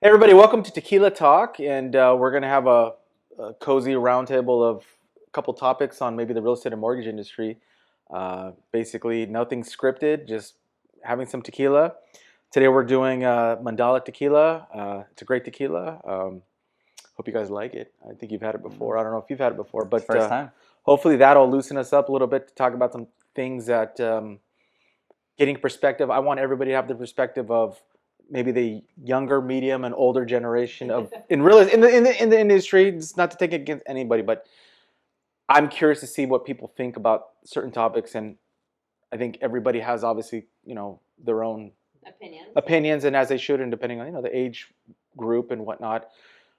Hey everybody, welcome to Tequila Talk, and we're going to have a cozy roundtable of a couple topics on maybe the real estate and mortgage industry. Basically, nothing scripted, just having some tequila. Today we're doing Mandala Tequila. It's a great tequila. Hope you guys like it. I think you've had it before. I don't know if you've had it before, but First time. hopefully that'll loosen us up a little bit to talk about some things that getting perspective. I want everybody to have the perspective of maybe the younger, medium, and older generation of in the industry. It's not to take it against anybody, but I'm curious to see what people think about certain topics, and I think everybody has obviously their own opinions, and as they should, and depending on the age group and whatnot,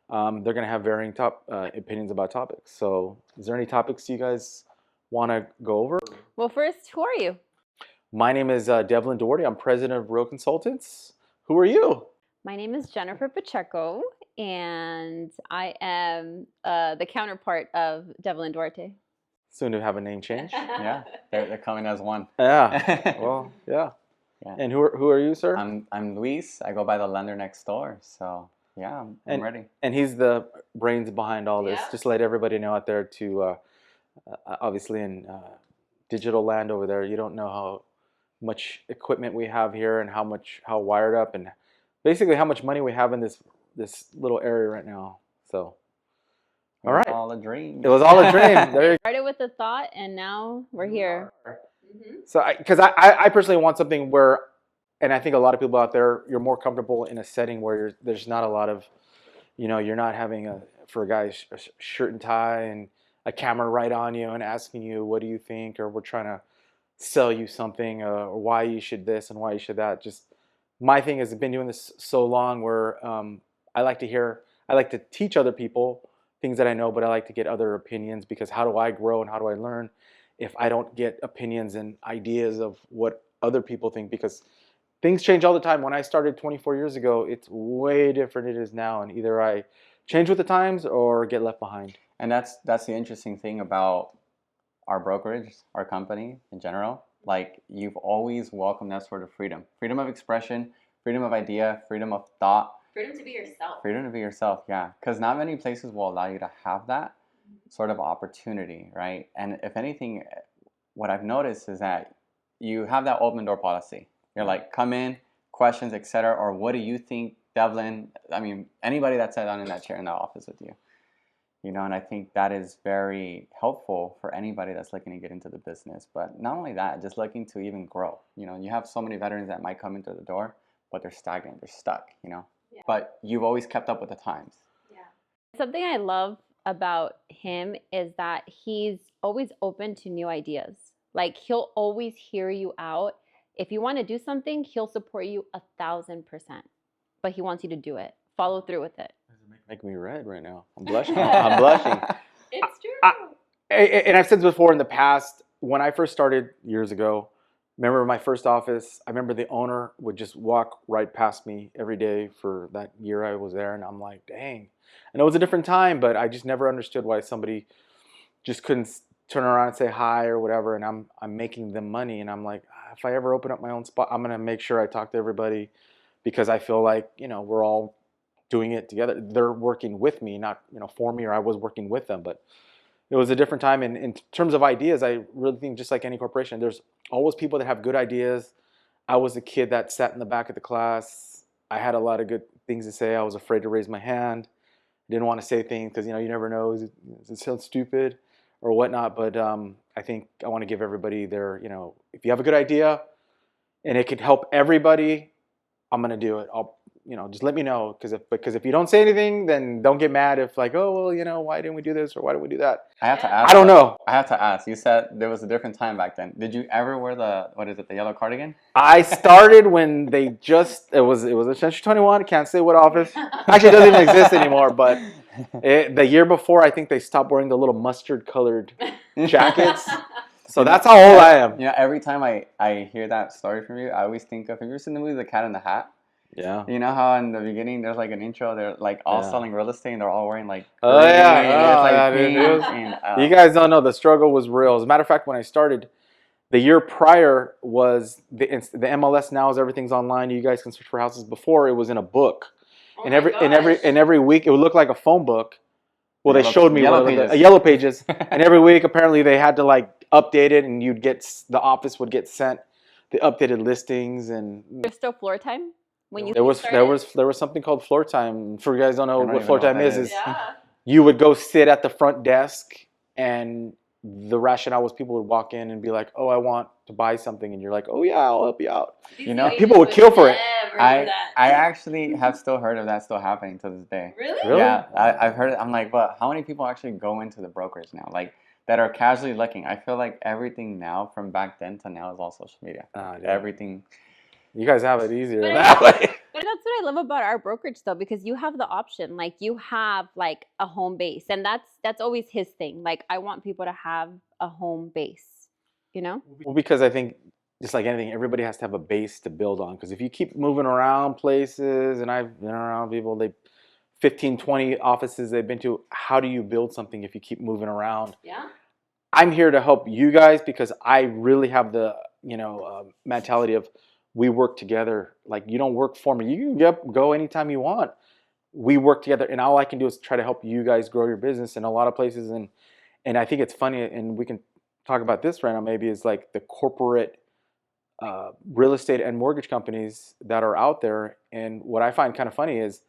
they're going to have varying opinions about topics. So, is there any topics you guys want to go over? Well, first, who are you? My name is Devlin Doherty. I'm president of Real Consultants. Who are you? My name is Jennifer Pacheco, and I am the counterpart of Devlin Duarte. Soon to have a name change. Yeah, they're coming as one. Yeah. Well, yeah. Yeah. And who are you, sir? I'm Luis. I go by the lender next door. So yeah, I'm ready. And he's the brains behind all this. Yeah. Just to let everybody know out there to obviously in digital land over there, you don't know how much equipment we have here and how wired up and basically how much money we have in this little area right now. So all right. It was all a dream. It was all a dream. There you Started with a thought, and now we're here. So because I personally want something where, and I think a lot of people out there, you're more comfortable in a setting where there's not a lot of, you're not having for a guy a shirt and tie and a camera right on you and asking you what do you think, or we're trying to sell you something, or why you should this and why you should that. Just my thing is I've been doing this so long where I like to teach other people things that I know, but I like to get other opinions, because how do I grow and how do I learn if I don't get opinions and ideas of what other people think? Because things change all the time. When I started 24 years ago, it's way different it is now, and either I change with the times or get left behind. And that's the interesting thing about our brokerage, our company in general. Like, you've always welcomed that sort of freedom of expression, freedom of idea, freedom of thought, Freedom to be yourself. freedom to be yourself. Yeah, because not many places will allow you to have that sort of opportunity, right? And if anything, what I've noticed is that you have that open door policy. You're like, come in, questions, etc. Or what do you think, Devlin? I mean, anybody that sat down in that chair in that office with you. And I think that is very helpful for anybody that's looking to get into the business. But not only that, just looking to even grow. You have so many veterans that might come into the door, but they're stagnant, they're stuck, Yeah. But you've always kept up with the times. Yeah. Something I love about him is that he's always open to new ideas. Like, he'll always hear you out. If you want to do something, he'll support you 1,000%. But he wants you to do it. Follow through with it. Make me red right now. I'm blushing. I'm blushing. It's true. And I've said this before in the past. When I first started years ago, remember my first office, I remember the owner would just walk right past me every day for that year I was there. And I'm like, dang. And it was a different time, but I just never understood why somebody just couldn't turn around and say hi or whatever. And I'm making them money. And I'm like, if I ever open up my own spot, I'm going to make sure I talk to everybody, because I feel like, we're all doing it together. They're working with me, not for me, or I was working with them. But it was a different time. And in terms of ideas, I really think just like any corporation, there's always people that have good ideas. I was a kid that sat in the back of the class. I had a lot of good things to say. I was afraid to raise my hand. I didn't want to say things because you never know, does it sound stupid or whatnot. But I think I want to give everybody their, if you have a good idea and it could help everybody, I'm going to do it. I'll just let me know, because if you don't say anything, then don't get mad if like, oh, well, why didn't we do this or why didn't we do that? I have to ask. I don't know. I have to ask. You said there was a different time back then. Did you ever wear the yellow cardigan? I started when it was a Century 21. I can't say what office. Actually, it doesn't even exist anymore. But the year before, I think they stopped wearing the little mustard colored jackets. So that's how old I am. Every time I hear that story from you, I always think of, have you ever seen the movie The Cat in the Hat? Yeah. You know how in the beginning there's like an intro, they're like all selling real estate and they're all wearing like you guys don't know, the struggle was real. As a matter of fact, when I started, the year prior was the MLS. Now is everything's online. You guys can search for houses. Before, it was in a book, and every week it would look like a phone book. Well, they showed me Yellow a Pages. Yellow Pages, and every week apparently they had to like update it, and the office would get sent the updated listings, and There's still floor time when you there started? was something called floor time. For you guys don't know I don't what even floor know what time that is is. you would go sit at the front desk, and the rationale was people would walk in and be like, "Oh, I want to buy something," and you're like, "Oh yeah, I'll help you out." You know, people would kill for it. I actually have still heard of that still happening to this day. Really? Yeah, I've heard it. I'm like, but how many people actually go into the brokerage now? Like that are casually looking. I feel like everything now from back then to now is all social media. Yeah. Everything. You guys have it easier But that way. But that's what I love about our brokerage though, because you have the option. Like you have like a home base, and that's always his thing. Like I want people to have a home base, you know? Well, because I think just like anything, everybody has to have a base to build on. Because if you keep moving around places, and I've been around people, 15, 20 offices they've been to, how do you build something if you keep moving around? Yeah. I'm here to help you guys because I really have the mentality of we work together. Like you don't work for me. You can go anytime you want. We work together, and all I can do is try to help you guys grow your business in a lot of places. And I think it's funny, and we can talk about this right now. Maybe is like the corporate real estate and mortgage companies that are out there. And what I find kind of funny is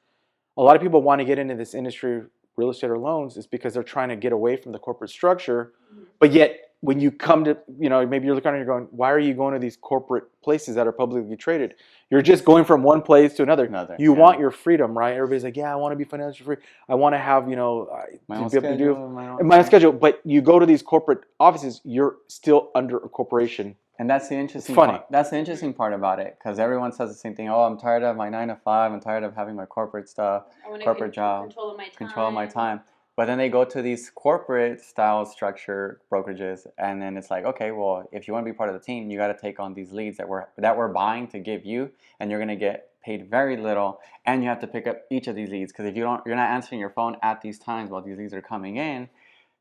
a lot of people want to get into this industry, real estate or loans, is because they're trying to get away from the corporate structure. But yet, when you come to, maybe you're looking and you're going, why are you going to these corporate places that are publicly traded? You're just going from one place to another. You want your freedom, right? Everybody's like, yeah, I want to be financially free. I want to have, My own schedule. My own schedule. But you go to these corporate offices, you're still under a corporation. And that's the interesting part. That's the interesting part about it, because everyone says the same thing. Oh, I'm tired of my 9 to 5. I'm tired of having my corporate stuff, corporate job, control of my time. But then they go to these corporate style structure brokerages, and then it's like, okay, well, if you want to be part of the team, you got to take on these leads that we're buying to give you, and you're going to get paid very little, and you have to pick up each of these leads, because if you're not answering your phone at these times while these leads are coming in,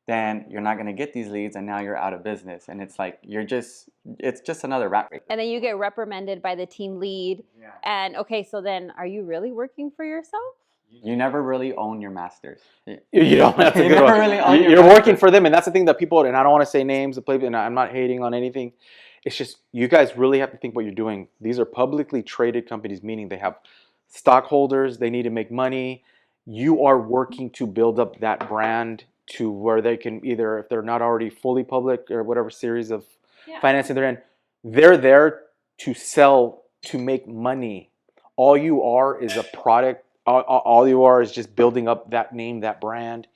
then you're not going to get these leads, and now you're out of business. And it's like it's just another rat race. And then you get reprimanded by the team lead. Yeah. And okay, so then are you really working for yourself? You never really own your masters. You don't have to. You're working for them, and that's the thing that people. And I don't want to say names, and I'm not hating on anything. It's just you guys really have to think what you're doing. These are publicly traded companies, meaning they have stockholders. They need to make money. You are working to build up that brand to where they can either, if they're not already fully public or whatever series of financing they're in, they're there to sell, to make money. All you are is a product. All you are is just building up that name, that brand.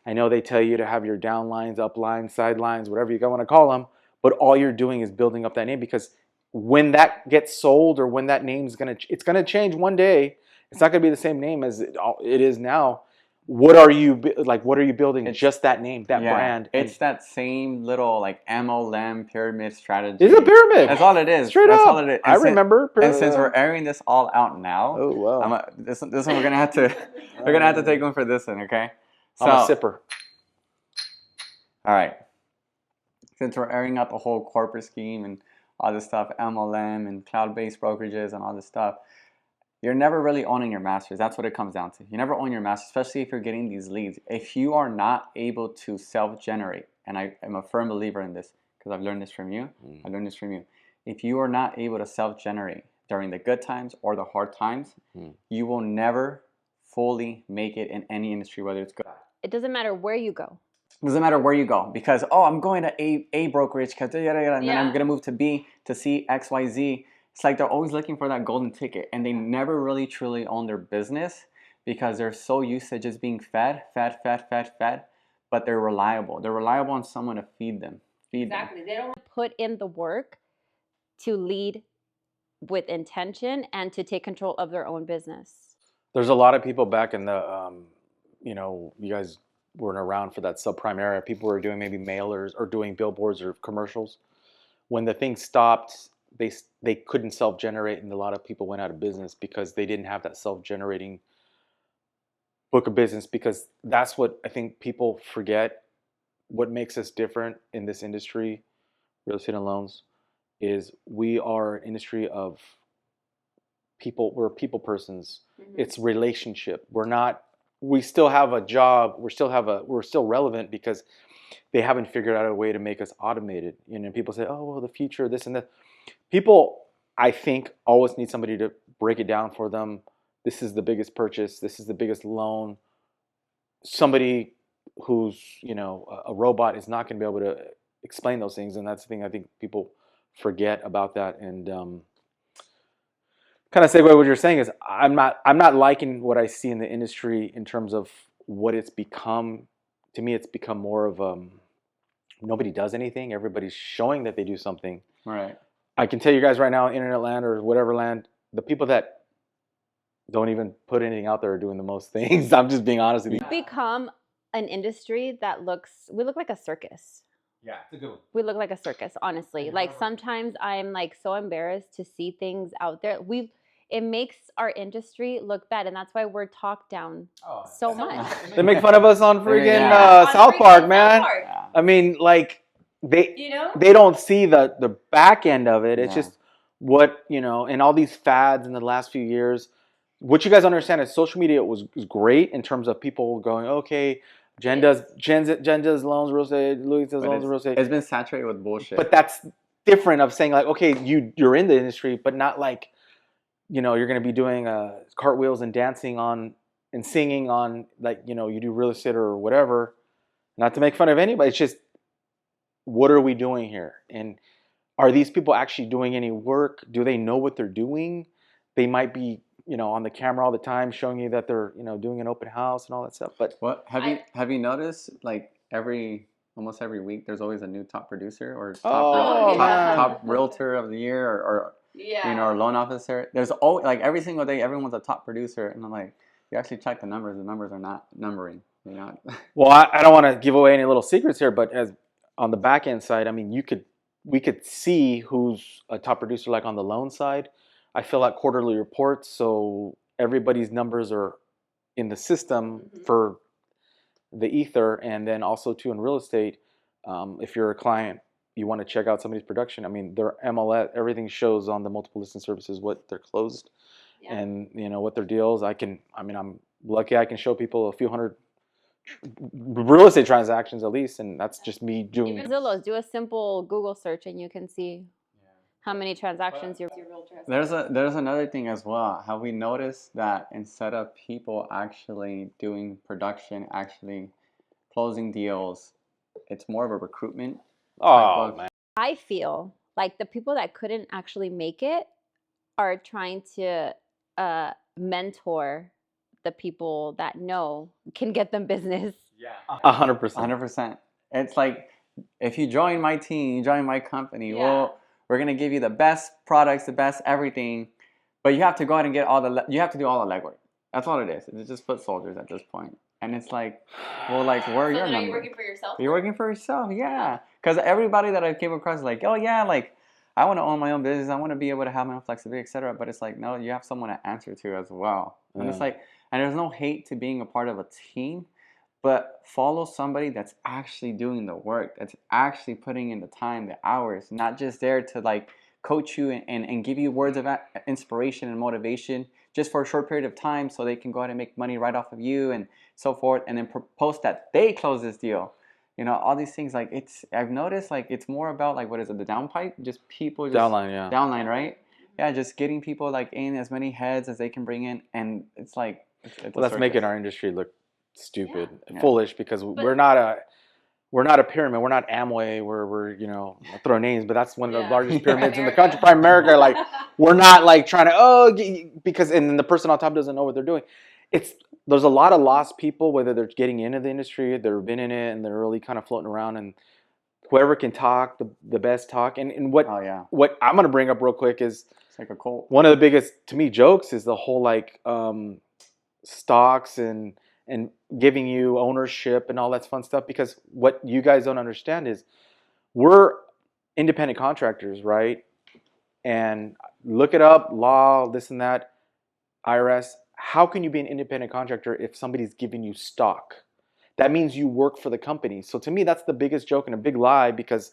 I know they tell you to have your downlines, uplines, sidelines, whatever you want to call them, but all you're doing is building up that name, because when that gets sold or when that name's it's gonna change one day. It's not gonna be the same name as it is now. What are you building? It's just that name, that brand. It's that same little like MLM pyramid strategy. It's a pyramid. That's all it is. Straight That's up. all it is. I remember. And since we're airing this all out now, oh wow, this one we're gonna have to take one for this one, okay? So, I'm a sipper. All right. Since we're airing out the whole corporate scheme and all this stuff, MLM and cloud-based brokerages and all this stuff, you're never really owning your masters. That's what it comes down to. You never own your masters, especially if you're getting these leads. If you are not able to self-generate, and I am a firm believer in this because I've learned this from you. I learned this from you. If you are not able to self-generate during the good times or the hard times, you will never fully make it in any industry, whether it's good. It doesn't matter where you go. It doesn't matter where you go, because, I'm going to A brokerage, because and then I'm going to move to B, to C, X, Y, Z. It's like they're always looking for that golden ticket, and they never really truly own their business because they're so used to just being fed, but they're reliable. They're reliable on someone to feed them. Exactly. They don't put in the work to lead with intention and to take control of their own business. There's a lot of people back in the, you guys weren't around for that subprime era. People were doing maybe mailers or doing billboards or commercials. When the thing stopped, they couldn't self-generate, and a lot of people went out of business because they didn't have that self-generating book of business. Because that's what I think people forget. What makes us different in this industry, real estate and loans, is we are an industry of people. We're people persons. Mhm. It's relationship. We still have a job. We're still relevant because they haven't figured out a way to make us automated. You know, people say, oh, well, the future, this and that. People, I think, always need somebody to break it down for them. This is the biggest purchase. This is the biggest loan. Somebody who's, you know, a robot is not going to be able to explain those things. And that's the thing I think people forget about that. And kind of segue what you're saying is I'm not liking what I see in the industry in terms of what it's become. To me, it's become more of nobody does anything. Everybody's showing that they do something. Right. I can tell you guys right now, internet land or whatever land, the people that don't even put anything out there are doing the most things. I'm just being honest with you. We've become an industry that we look like a circus. Yeah, it's a good one. We look like a circus, honestly. Like sometimes I'm like so embarrassed to see things out there. It makes our industry look bad, and that's why we're talked down so much. They make fun of us on freaking Yeah. South Park, man. Yeah. I mean, like they You know? they don't see the back end of it. It's Yeah. just what, you know, and all these fads in the last few years. What you guys understand is social media was great in terms of people going, okay, Jen does loans, real estate, Louis does loans, real estate. It's been saturated with bullshit. But that's different of saying like, okay, you're in the industry, but not like, you know, you're going to be doing cartwheels and dancing on and singing on, like, you know, you do real estate or whatever. Not to make fun of anybody. It's just, what are we doing here? And are these people actually doing any work? Do they know what they're doing? They might be, you know, on the camera all the time showing you that they're, you know, doing an open house and all that stuff. But what have you noticed? Like almost every week, there's always a new top producer or top realtor of the year or you know, or loan officer. There's always, like, every single day, everyone's a top producer, and I'm like, you actually check the numbers are not numbering. You know. Well, I don't want to give away any little secrets here, but as on the back end side, I mean, we could see who's a top producer, like on the loan side. I fill out quarterly reports, so everybody's numbers are in the system for the ether, and then also too in real estate. If you're a client, you want to check out somebody's production. I mean, their MLS, everything shows on the multiple listing services what they're closed, and you know what their deals. I'm lucky I can show people a few hundred real estate transactions at least, and that's just me doing. Even Zillow, do a simple Google search and you can see how many transactions your realtor has. There's another thing as well. Have we noticed that instead of people actually doing production, actually closing deals, it's more of a recruitment? Oh man. I feel like the people that couldn't actually make it are trying to mentor the people that can get them business. Yeah, 100%. 100%. It's like, if you join my team, you join my company, well, we're gonna give you the best products, the best everything, but you have to go out and get you have to do all the legwork. That's all it is. It's just foot soldiers at this point. And it's like, well, like, where are your numbers? Are you working for yourself? You're working for yourself, yeah. Because everybody that I came across is like, oh yeah, like, I want to own my own business. I want to be able to have my own flexibility, etc. But it's like, no, you have someone to answer to as well. And it's like, and there's no hate to being a part of a team, but follow somebody that's actually doing the work, that's actually putting in the time, the hours, not just there to like coach you and give you words of inspiration and motivation just for a short period of time so they can go ahead and make money right off of you and so forth, and then post that they close this deal. You know, all these things, like, I've noticed, like, it's more about, like, what is it, the downpipe? Just people just... Downline, right? Yeah, just getting people, like, in as many heads as they can bring in, and it's like... Well, that's making our industry look stupid, foolish, because we're not a pyramid. We're not Amway, where we're, you know, throw names, but that's one of the largest pyramids in the country. Prime America, like, we're not, like, trying to, because, and then the person on top doesn't know what they're doing. There's a lot of lost people, whether they're getting into the industry, they've been in it, and they're really kind of floating around, and whoever can talk, the best talk. And what I'm going to bring up real quick is, it's like a cult. One of the biggest, to me, jokes is the whole, like, stocks and giving you ownership and all that fun stuff, because what you guys don't understand is we're independent contractors, right? And look it up, law, this and that, IRS. How can you be an independent contractor if somebody's giving you stock? That means you work for the company. So to me, that's the biggest joke and a big lie, because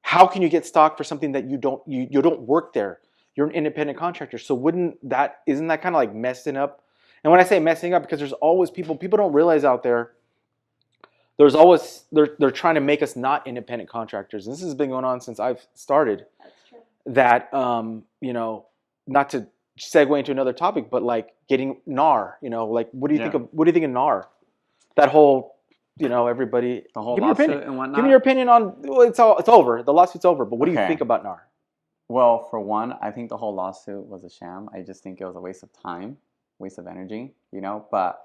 how can you get stock for something that you don't work there? you're an independent contractor. So isn't that kind of like messing up? And when I say messing up, because there's always people don't realize out there, there's always, they're trying to make us not independent contractors. And this has been going on since I've started. That's true. That, you know, not to segue into another topic, but like getting NAR, you know, like what do you think of NAR? That whole, you know, everybody, The whole give me your lawsuit opinion. and whatnot. Give me your opinion on, well, it's over. The lawsuit's over. But what do you Okay. think about NAR? Well, for one, I think the whole lawsuit was a sham. I just think it was a waste of time, waste of energy, you know. But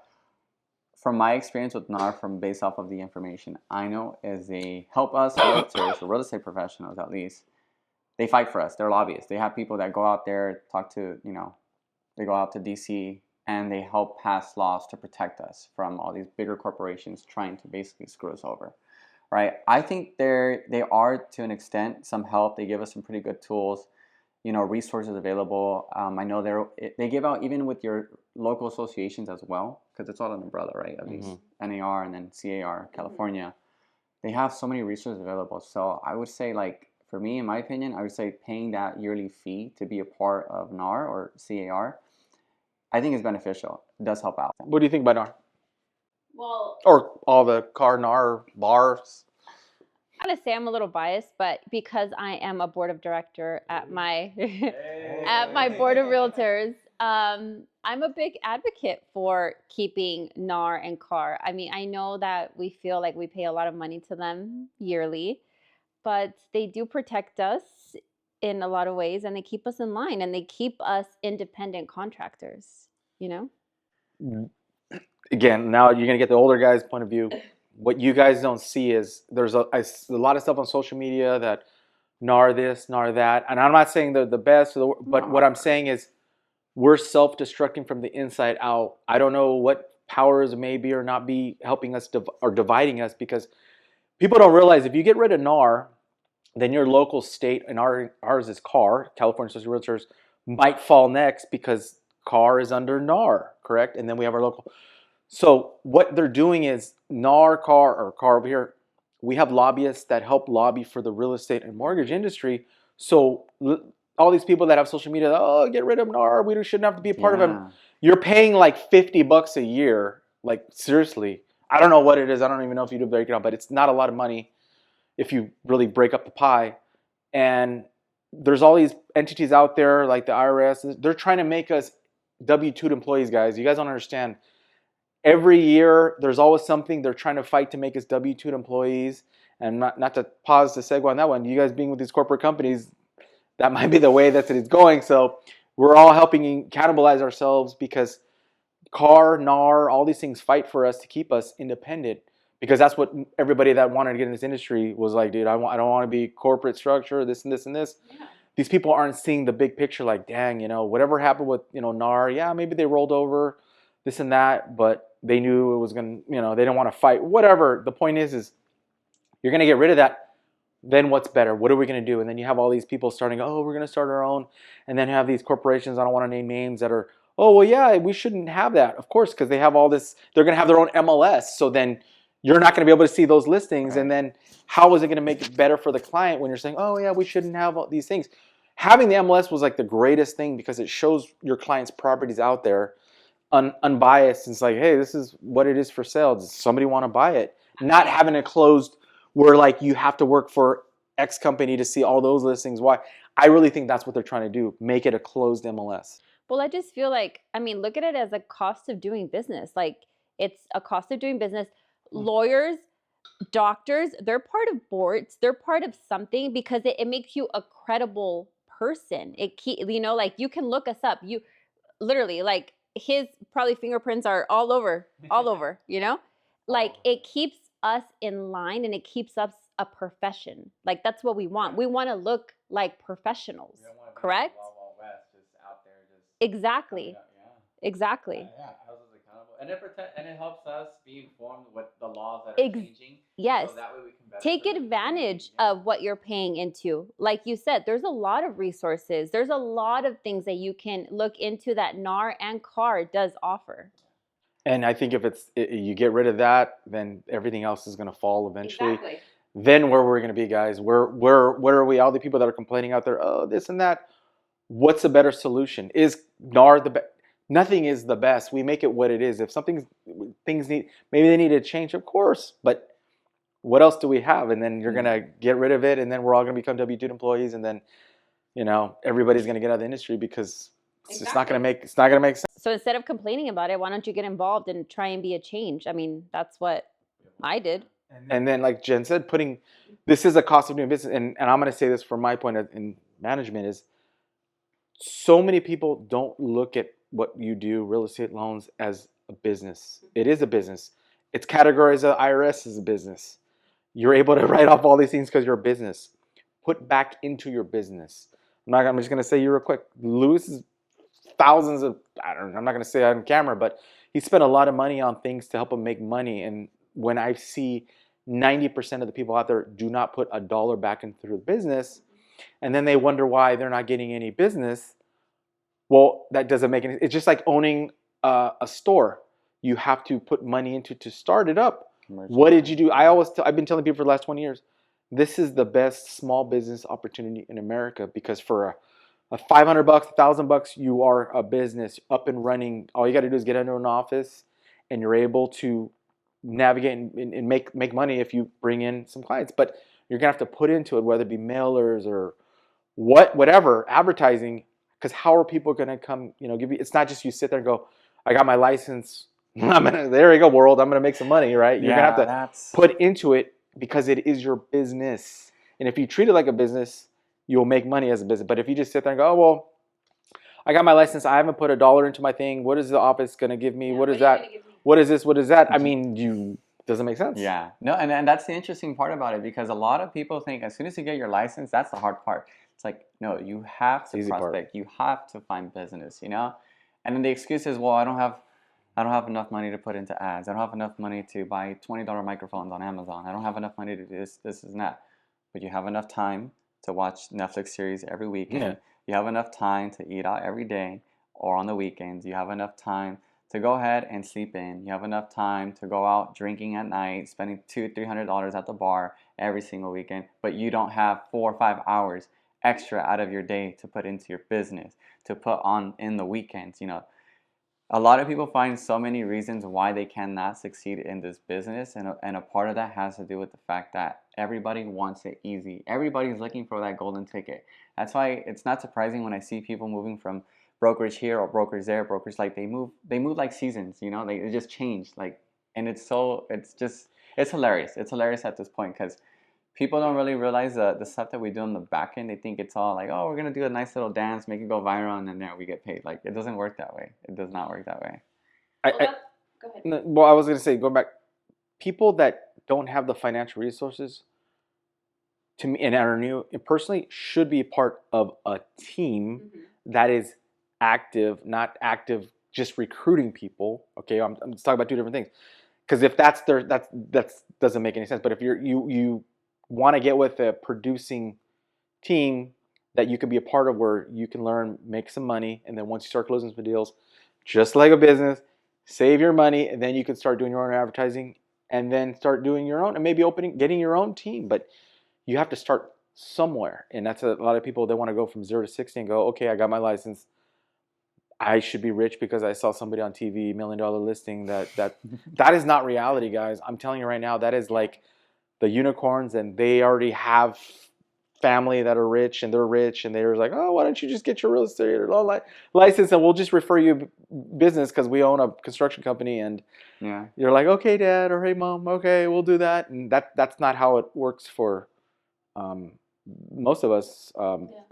from my experience with NAR, from based off of the information I know, is they help us realtors or real estate professionals at least. They fight for us. They're lobbyists. They have people that go out there, talk to, you know, they go out to DC and they help pass laws to protect us from all these bigger corporations trying to basically screw us over. Right? I think they are to an extent some help. They give us some pretty good tools, you know, resources available. I know they give out even with your local associations as well, because it's all an umbrella, right? At least NAR and then CAR, California. They have so many resources available. So I would say, like, for me, in my opinion, I would say paying that yearly fee to be a part of NAR or CAR, I think is beneficial. It does help out. What do you think about NAR? Well, Or all the car NAR bars? I gotta say I'm a little biased, but because I am a board of director at my at my board of realtors, I'm a big advocate for keeping NAR and CAR. I mean, I know that we feel like we pay a lot of money to them yearly, but they do protect us in a lot of ways, and they keep us in line, and they keep us independent contractors, you know? Again, now you're going to get the older guy's point of view. What you guys don't see is there's a lot of stuff on social media that NAR this, NAR that. And I'm not saying they're the best, but what I'm saying is we're self-destructing from the inside out. I don't know what powers may be or not be helping us or dividing us, because people don't realize if you get rid of NAR, then your local state, and ours is CAR, California Association of Realtors, might fall next because CAR is under NAR, correct? And then we have our local. So what they're doing is NAR, CAR, or CAR over here, we have lobbyists that help lobby for the real estate and mortgage industry. So all these people that have social media, oh, get rid of NAR, we shouldn't have to be a part of them. You're paying like $50 a year. Like, seriously. I don't know what it is. I don't even know if you do break it out, but it's not a lot of money if you really break up the pie. And there's all these entities out there like the IRS. They're trying to make us W-2 employees, guys. You guys don't understand. Every year, there's always something. They're trying to fight to make us W-2 employees. And not to pause to segue on that one, you guys being with these corporate companies, that might be the way that it's going. So we're all helping cannibalize ourselves, because CAR, NAR, all these things fight for us to keep us independent. Because that's what everybody that wanted to get in this industry was like, dude, I don't want to be corporate structure, this and this and this. Yeah. These people aren't seeing the big picture, like, dang, you know, whatever happened with, you know, NAR, yeah, maybe they rolled over this and that, but they knew it was going to, you know, they didn't want to fight, whatever. The point is you're going to get rid of that. Then what's better? What are we going to do? And then you have all these people starting, oh, we're going to start our own. And then you have these corporations, I don't want to name names, that are, oh, well, yeah, we shouldn't have that. Of course, because they have all this, they're going to have their own MLS. So then you're not going to be able to see those listings. Right. And then how is it going to make it better for the client when you're saying, oh, yeah, we shouldn't have all these things? Having the MLS was like the greatest thing, because it shows your client's properties out there unbiased. It's like, hey, this is what it is for sale. Does somebody want to buy it? Not having it closed where like you have to work for X company to see all those listings. Why? I really think that's what they're trying to do, make it a closed MLS. Well, I just feel like, I mean, look at it as a cost of doing business. Like, it's a cost of doing business. Lawyers, doctors, they're part of boards. They're part of something, because it makes you a credible person. You know, like, you can look us up. You literally, like, his probably fingerprints are all over, you know? Like, it keeps us in line, and it keeps us a profession. Like, that's what we want. We want to look like professionals, correct? Wild West, just out there, just exactly. Exactly. Yeah, houses accountable, and it helps us be informed with the laws that are changing. Yes. So that way we can better take advantage of what you're paying into. Like you said, there's a lot of resources. There's a lot of things that you can look into that NAR and CAR does offer. And I think if you get rid of that, then everything else is going to fall eventually. Exactly. Then where we're going to be, guys? Where are we? All the people that are complaining out there, oh, this and that. What's a better solution? Is NAR the best? Nothing is the best. We make it what it is. If things need, maybe they need to change, of course, but what else do we have? And then you're gonna get rid of it, and then we're all gonna become W-2 employees, and then everybody's gonna get out of the industry because it's not gonna make sense. So instead of complaining about it, why don't you get involved and try and be a change? I mean, that's what I did. And then, like Jen said, this is a cost of doing business, and I'm gonna say this from my point in management is, so many people don't look at what you do, real estate loans, as a business. It is a business. It's categorized as IRS as a business. You're able to write off all these things because you're a business. Put back into your business. I'm just gonna say you real quick. Lewis is thousands of, I'm not gonna say that on camera, but he spent a lot of money on things to help him make money. And when I see 90% of the people out there do not put a dollar back into the business, and then they wonder why they're not getting any business. Well, that doesn't make any. It's just like owning a store. You have to put money into to start it up. What did you do? I've been telling people for the last 20 years, this is the best small business opportunity in America, because for a $500, $1,000, you are a business up and running. All you got to do is get into an office, and you're able to navigate and make money if you bring in some clients. But you're gonna have to put into it, whether it be mailers or whatever, advertising. Because how are people gonna come? Give you? It's not just you sit there and go, I got my license. There you go, world. I'm gonna make some money, right? You're gonna have to put into it, because it is your business. And if you treat it like a business, you'll make money as a business. But if you just sit there and go, oh well, I got my license, I haven't put a dollar into my thing. What is the office gonna give me? What is that? What is this? What is that? I mean, doesn't make sense. Yeah. No, and that's the interesting part about it, because a lot of people think as soon as you get your license, that's the hard part. It's like, no, you have to prospect. You have to find business, And then the excuse is, well, I don't have enough money to put into ads. I don't have enough money to buy $20 microphones on Amazon. I don't have enough money to do this, and that. But you have enough time to watch Netflix series every weekend. Yeah. You have enough time to eat out every day or on the weekends. You have enough time to go ahead and sleep in. You have enough time to go out drinking at night, spending $200-$300 at the bar every single weekend, but you don't have 4 or 5 hours extra out of your day to put into your business, to put on in the weekends. A lot of people find so many reasons why they cannot succeed in this business, and a part of that has to do with the fact that everybody wants it easy. Everybody's looking for that golden ticket. That's why it's not surprising when I see people moving from brokerage here or brokerage there, brokerage, like they move like seasons, they just change, and it's hilarious. It's hilarious at this point, because people don't really realize the stuff that we do on the back end. They think it's all like, oh, we're gonna do a nice little dance, make it go viral, and then there we get paid. Like, it doesn't work that way. It does not work that way. Go ahead. Well, I was gonna say, going back, people that don't have the financial resources, to me, and are new, personally, should be part of a team that is active, not active just recruiting people. Okay, I'm just talking about two different things. Because if that doesn't make any sense. But if you want to get with a producing team that you can be a part of, where you can learn, make some money, and then once you start closing some deals, just like a business, save your money, and then you can start doing your own advertising, and then start doing your own, and maybe getting your own team. But you have to start somewhere, and that's a lot of people. They want to go from 0 to 60 and go, okay, I got my license, I should be rich because I saw somebody on TV, $1 million listing. That is not reality, guys. I'm telling you right now, that is like the unicorns, and they already have family that are rich, and they're rich, and they're like, oh, why don't you just get your real estate license, and we'll just refer you business because we own a construction company. And yeah, you're like, okay, Dad, or hey, Mom, okay, we'll do that. And that's not how it works for most of us.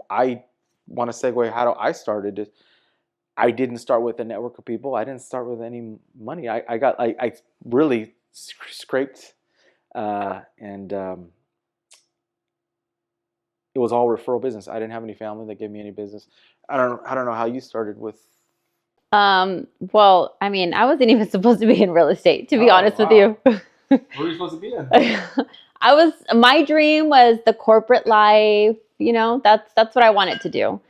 I want to segue how I started. I didn't start with a network of people. I didn't start with any money. I really scraped, and it was all referral business. I didn't have any family that gave me any business. I don't know how you started with. Well, I mean, I wasn't even supposed to be in real estate, to be honest with you. What were you supposed to be in? My dream was the corporate life. That's what I wanted to do.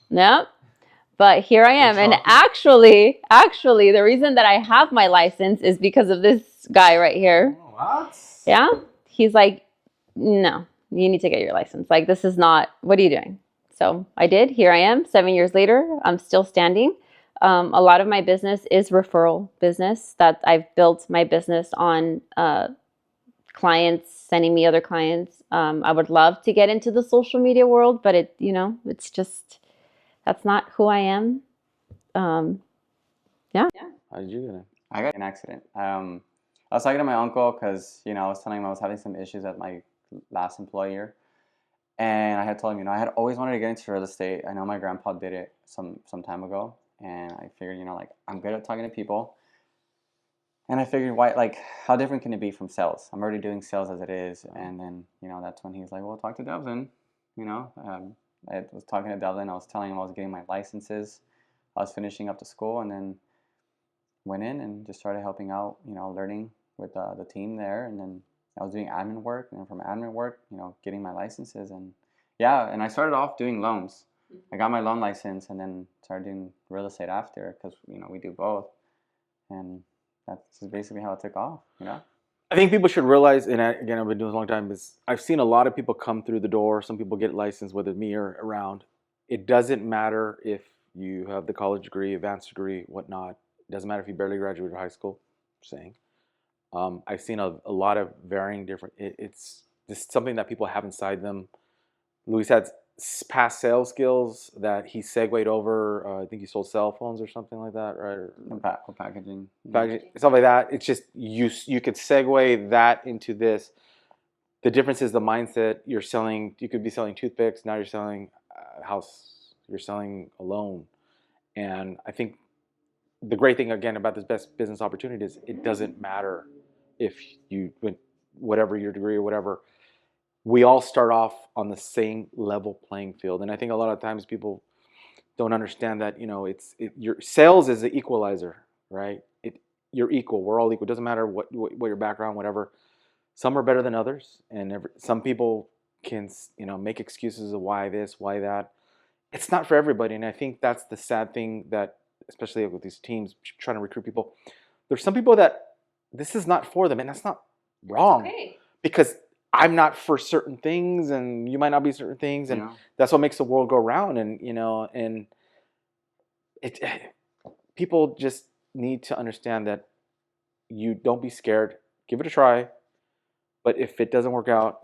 No. But here I am. And actually, the reason that I have my license is because of this guy right here. What? Yeah. He's like, no, you need to get your license. Like, this is not, what are you doing? So I did. Here I am 7 years later. I'm still standing. A lot of my business is referral business that I've built my business on clients sending me other clients. I would love to get into the social media world, but it's just, that's not who I am. Yeah. How did you get in? I got in an accident. I was talking to my uncle because, I was telling him I was having some issues at my last employer. And I had told him, I had always wanted to get into real estate. I know my grandpa did it some time ago. And I figured, I'm good at talking to people. And I figured, how different can it be from sales? I'm already doing sales as it is. And then, that's when he's like, well, talk to Devlin. I was talking to Devlin. I was telling him I was getting my licenses. I was finishing up the school and then went in and just started helping out, learning with the team there. And then I was doing admin work. And then from admin work, getting my licenses. And and I started off doing loans. I got my loan license and then started doing real estate after because, we do both. And that's just basically how it took off, I think people should realize, and again, I've been doing this a long time, is I've seen a lot of people come through the door. Some people get licensed, whether me or around. It doesn't matter if you have the college degree, advanced degree, whatnot. It doesn't matter if you barely graduated high school, saying. I've seen a lot of varying different, it's just something that people have inside them. Luis had past sales skills that he segued over. I think he sold cell phones or something like that, right? Or packaging. Stuff like that. It's just you could segue that into this. The difference is the mindset. You could be selling toothpicks. Now you're selling a house. You're selling a loan. And I think the great thing, again, about this best business opportunity is it doesn't matter if you went whatever your degree or whatever. We all start off on the same level playing field. And I think a lot of times people don't understand that, your sales is the equalizer, right? You're equal. We're all equal. It doesn't matter what your background, whatever. Some are better than others. And some people can, make excuses of why this, why that. It's not for everybody. And I think that's the sad thing that, especially with these teams trying to recruit people, there's some people that this is not for them. And that's not wrong. Okay. Because I'm not for certain things, and you might not be certain things, and that's what makes the world go round. And and people just need to understand that you don't be scared, give it a try. But if it doesn't work out,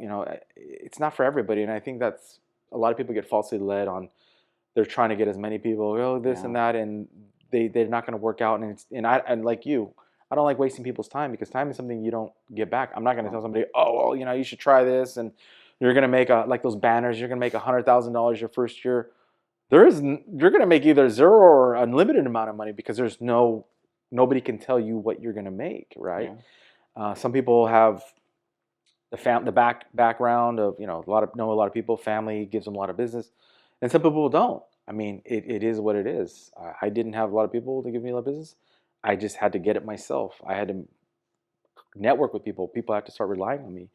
it's not for everybody. And I think that's a lot of people get falsely led on. They're trying to get as many people, this and that, and they're not going to work out. And like you. I don't like wasting people's time because time is something you don't get back. I'm not going to tell somebody, oh, well, you should try this and you're going to make like those banners. You're going to make $100,000 your first year. You're going to make either zero or unlimited amount of money because nobody can tell you what you're going to make, right? Yeah. Some people have the background of know a lot of people. Family gives them a lot of business, and some people don't. I mean, it is what it is. I didn't have a lot of people to give me a lot of business. I just had to get it myself. I had to network with people. People had to start relying on me.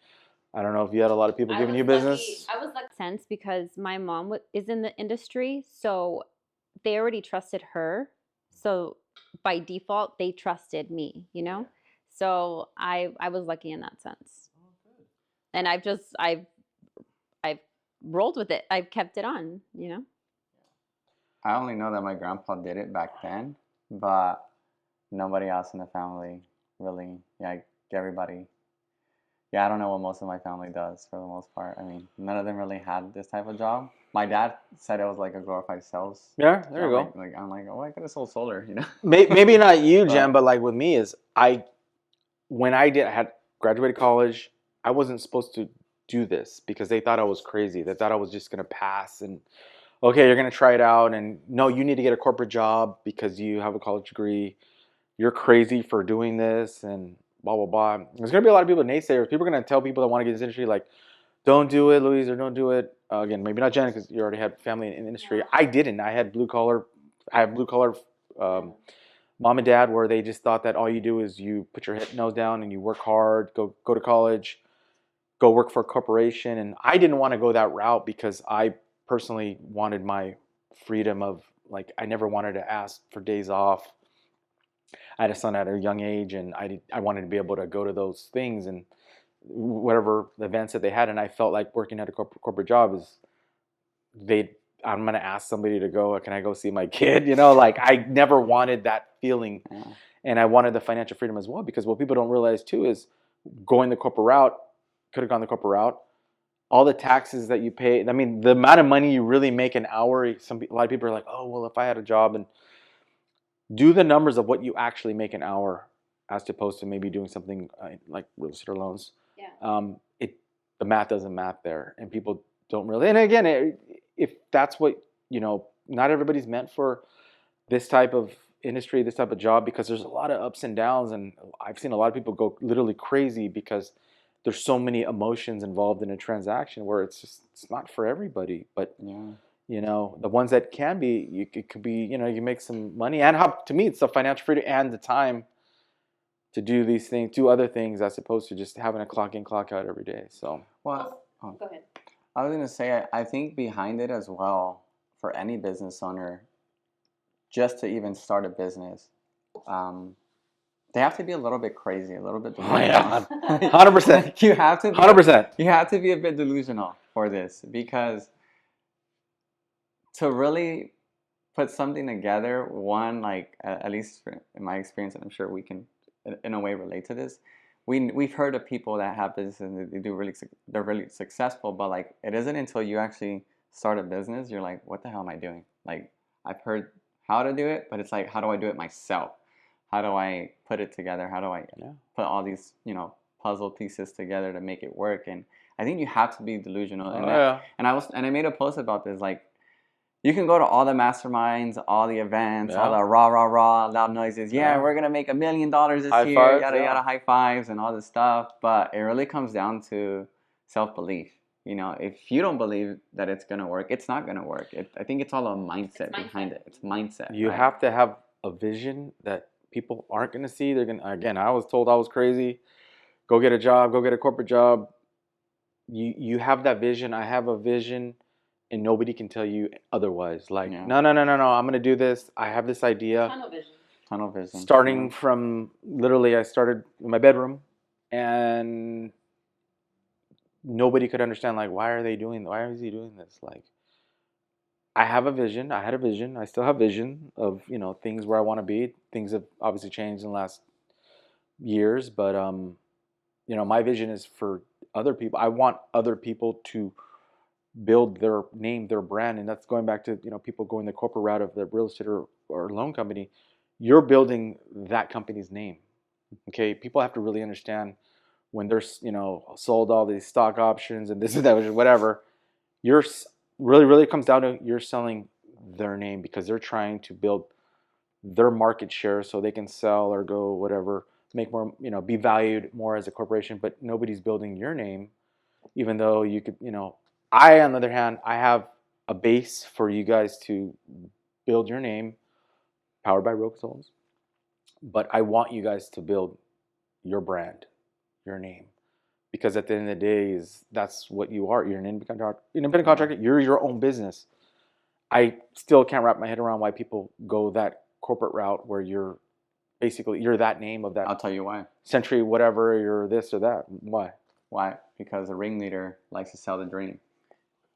I don't know if you had a lot of people giving you business. I was lucky sense because my mom is in the industry, so they already trusted her. So by default, they trusted me. So I was lucky in that sense. And I've rolled with it. I've kept it on. I only know that my grandpa did it back then, but nobody else in the family really, everybody. I don't know what most of my family does for the most part. I mean, none of them really had this type of job. My dad said it was like a glorified sales. Yeah, there you go. Like I'm like, oh, I could have sold solar, Maybe not you, Jen, but like with me is when I had graduated college, I wasn't supposed to do this because they thought I was crazy. They thought I was just gonna pass and okay, you're gonna try it out, and no, you need to get a corporate job because you have a college degree. You're crazy for doing this and blah, blah, blah. There's going to be a lot of people, naysayers. People are going to tell people that want to get in this industry, like, don't do it, Luis, or don't do it. Again, maybe not Jen because you already had family in the industry. Yeah. I didn't. I have blue collar mom and dad where they just thought that all you do is you put your nose down and you work hard, go to college, go work for a corporation. And I didn't want to go that route because I personally wanted my freedom of, like, I never wanted to ask for days off. I had a son at a young age, and I wanted to be able to go to those things and whatever events that they had. And I felt like working at a corporate job is I'm gonna ask somebody to go. Can I go see my kid? You know, like I never wanted that feeling, Yeah. and I wanted the financial freedom as well. Because what people don't realize too is going the corporate route. Could have gone the corporate route. All the taxes that you pay. I mean, the amount of money you really make an hour. A lot of people are like, oh well, if I had a job, and do the numbers of what you actually make an hour, as opposed to maybe doing something like real estate or loans. Yeah. It the math doesn't math there, and people don't really. And again, if that's what not everybody's meant for this type of industry, this type of job, because there's a lot of ups and downs, and I've seen a lot of people go literally crazy because there's so many emotions involved in a transaction where it's not for everybody. But the ones that can be, it could be, you make some money, and to me, it's the financial freedom and the time to do these things, do other things, as opposed to just having a clock in, clock out every day. So, Well, Go ahead. I was gonna say, I think behind it as well, for any business owner, just to even start a business, they have to be a little bit crazy, a little bit delusional. 100%. You have to be 100%. You have to be a bit delusional for this, because to really put something together, one, like at least in my experience, and I'm sure we can in a way relate to this. We've heard of people that have businesses and they're really successful, but like it isn't until you actually start a business you're like, what the hell am I doing? Like, I've heard how to do it, but it's like, how do I do it myself? How do I put it together? How do I put all these puzzle pieces together to make it work? And I think you have to be delusional. And I made a post about this, like, you can go to all the masterminds, all the events, all the rah, loud noises. Yeah, we're going to make $1 million this high year, fives, yada, yada, high fives and all this stuff. But it really comes down to self-belief. If you don't believe that it's going to work, it's not going to work. I think it's all a mindset behind it. It's mindset. You have to have a vision that people aren't going to see. They're going to, again, I was told I was crazy. Go get a job, go get a corporate job. You have that vision. I have a vision. And nobody can tell you otherwise. Like, no, I'm going to do this. I have this idea. Tunnel vision. Starting from, literally, I started in my bedroom. And nobody could understand, like, why is he doing this? Like, I have a vision. I had a vision. I still have vision of, things where I want to be. Things have obviously changed in the last years. But, my vision is for other people. I want other people to build their name, their brand, and that's going back to people going the corporate route of the real estate or loan company. You're building that company's name. Okay, people have to really understand when they're sold all these stock options and this and that, whatever. You're really comes down to you're selling their name because they're trying to build their market share so they can sell or go whatever, make more, be valued more as a corporation. But nobody's building your name, even though you could, I, on the other hand, I have a base for you guys to build your name, powered by Rogue Souls. But I want you guys to build your brand, your name, because at the end of the day, that's what you are. You're an independent contractor. You're your own business. I still can't wrap my head around why people go that corporate route where you're that name of that. I'll tell you why. Century, whatever. You're this or that. Why? Why? Because a ringleader likes to sell the dream.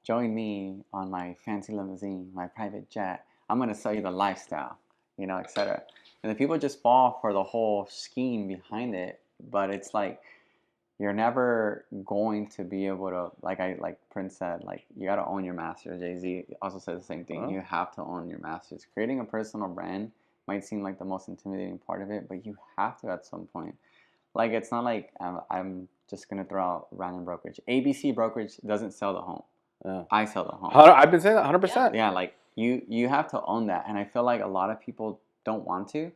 Join me on my fancy limousine, my private jet. I'm going to sell you the lifestyle, etc. And the people just fall for the whole scheme behind it. But it's like, you're never going to be able to, like Prince said, like, you got to own your masters. Jay-Z also said the same thing. You have to own your masters. Creating a personal brand might seem like the most intimidating part of it, but you have to at some point. Like, it's not like I'm just going to throw out random brokerage. ABC brokerage doesn't sell the home. I sell the home. I've been saying that 100%. Yeah, like you have to own that. And I feel like a lot of people don't want to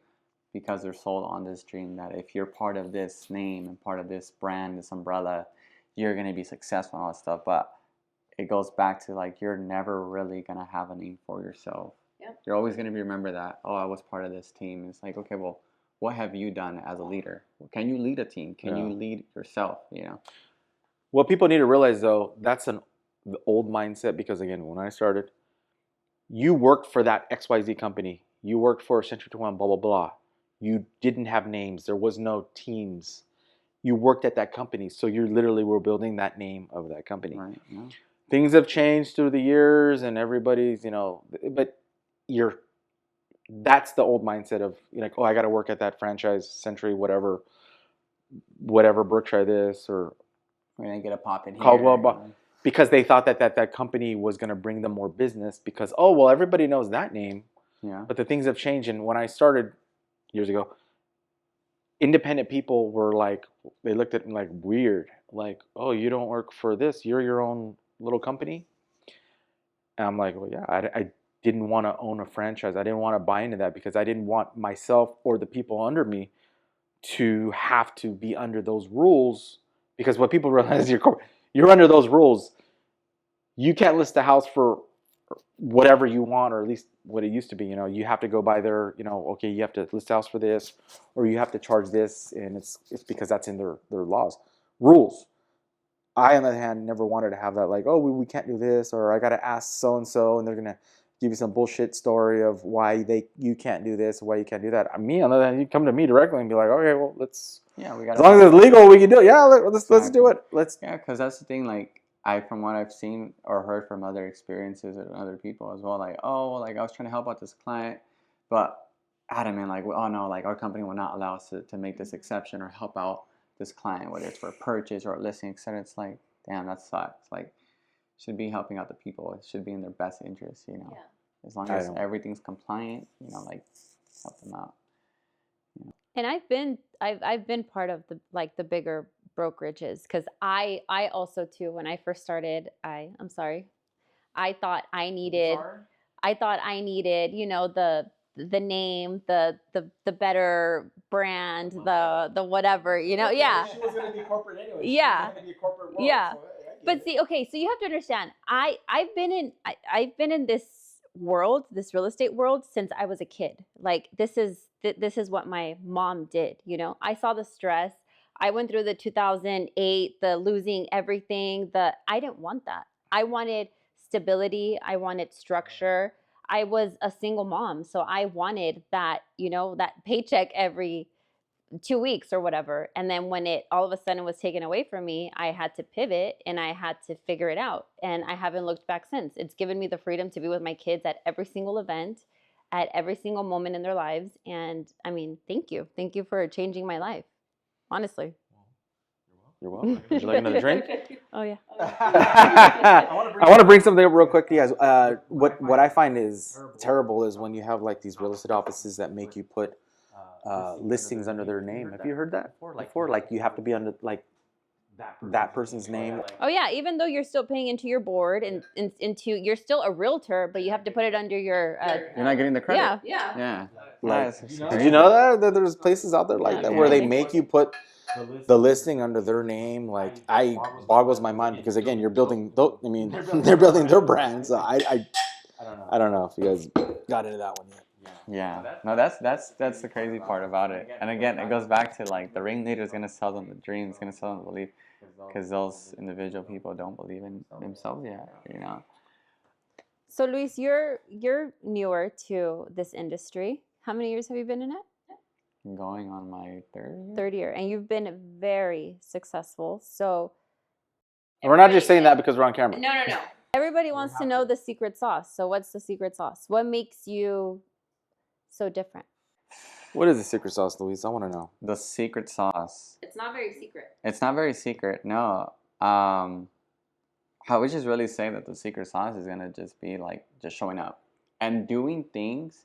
because they're sold on this dream that if you're part of this name and part of this brand, this umbrella, you're going to be successful and all that stuff. But it goes back to, like, you're never really going to have a name for yourself. Yeah. You're always going to remember that, I was part of this team. It's like, okay, well, what have you done as a leader? Can you lead a team? Can you lead yourself? What people need to realize, though, that's the old mindset, because, again, when I started, you worked for that XYZ company. You worked for Century 21, blah, blah, blah. You didn't have names. There was no teams. You worked at that company. So you literally were building that name of that company. Right. Yeah. things have changed through the years, and everybody's, but that's the old mindset of like, oh, I got to work at that franchise, Century, whatever, Berkshire this or We're gonna get a pop in here. Caldwell, because they thought that company was going to bring them more business because, oh, well, everybody knows that name. Yeah. But the things have changed. And when I started years ago, independent people were like, they looked at me like weird. Like, oh, you don't work for this. You're your own little company. And I'm like, well, yeah, I didn't want to own a franchise. I didn't want to buy into that because I didn't want myself or the people under me to have to be under those rules. Because what people realize, you're under those rules. You can't list the house for whatever you want, or at least what it used to be. You have to go by their, okay, you have to list the house for this, or you have to charge this, and it's because that's in their laws, rules. I, on the other hand, never wanted to have that, like, oh, we can't do this, or I got to ask so and so, and they're gonna give you some bullshit story of why you can't do this, why you can't do that. Me, on the other hand, you come to me directly and be like, okay, well, let's. Yeah, we got. As long as it's legal, we can do it. Yeah, let's do it. Yeah, because that's the thing. Like, from what I've seen or heard from other experiences and other people as well, like, oh, like I was trying to help out this client, but adamant, like, oh no, like our company will not allow us to make this exception or help out this client, whether it's for a purchase or a listing, etc. It's like, damn, that sucks. Like, should be helping out the people. It should be in their best interest, Yeah. As long as everything's compliant, like help them out. And I've been part of the bigger brokerages because I also too, when I first started, I'm sorry, I thought I needed the name, the better brand, the whatever, yeah. She was going to be corporate anyway. Yeah. She was going to be a corporate world, Yeah. so But see, okay, so you have to understand, I've been in this world, this real estate world, since I was a kid. Like this is what my mom did. I saw the stress. I went through the 2008, the losing everything. I didn't want that. I wanted stability. I wanted structure. I was a single mom, so I wanted that, that paycheck every 2 weeks or whatever. And then when it all of a sudden was taken away from me, I had to pivot and I had to figure it out. And I haven't looked back since. It's given me the freedom to be with my kids at every single event, at every single moment in their lives. And I mean, thank you. Thank you for changing my life. Honestly. You're welcome. Would you like another drink? Oh, yeah. I want to bring something up real quickly, guys. What I find is terrible is when you have like these real estate offices that make you put listings under their name. Have you heard that before? Like you have to be under like that person's name. Oh yeah, even though you're still paying into your board and into you're still a realtor, but you have to put it under your. You're not getting the credit. Yeah. Like, did you know that there's places out there like that where they make you put the listing under their name? Like, I boggles my mind because again, you're building. I mean, they're building their brand. So I don't know if you guys got into that one yet. Yeah, no, that's the crazy part about it. And again, it goes back to like the ringleader is gonna sell them the dream, is gonna sell them the belief, because those individual people don't believe in themselves yet, So Luis, you're newer to this industry. How many years have you been in it? I'm going on my third. Third year, and you've been very successful. So we're not just saying that because we're on camera. No. Everybody wants to know the secret sauce. So what's the secret sauce? What makes you so different? What is the secret sauce, Luis? I want to know. The secret sauce. It's not very secret. It's not very secret. No. I would just really say that the secret sauce is gonna just be like just showing up and doing things.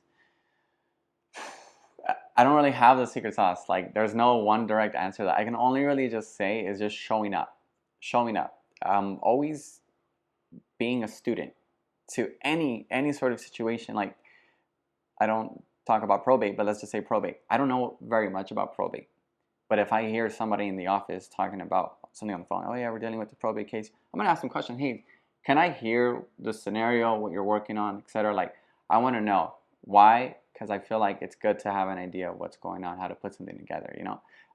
I don't really have the secret sauce. Like, there's no one direct answer that I can only really just say is just showing up. Always being a student to any sort of situation. Like, I don't talk about probate, but let's just say probate. I don't know very much about probate. But if I hear somebody in the office talking about something on the phone, oh yeah, we're dealing with the probate case, I'm going to ask them a question. Hey, can I hear the scenario, what you're working on, etc.? Like, I want to know. Why? Because I feel like it's good to have an idea of what's going on, how to put something together,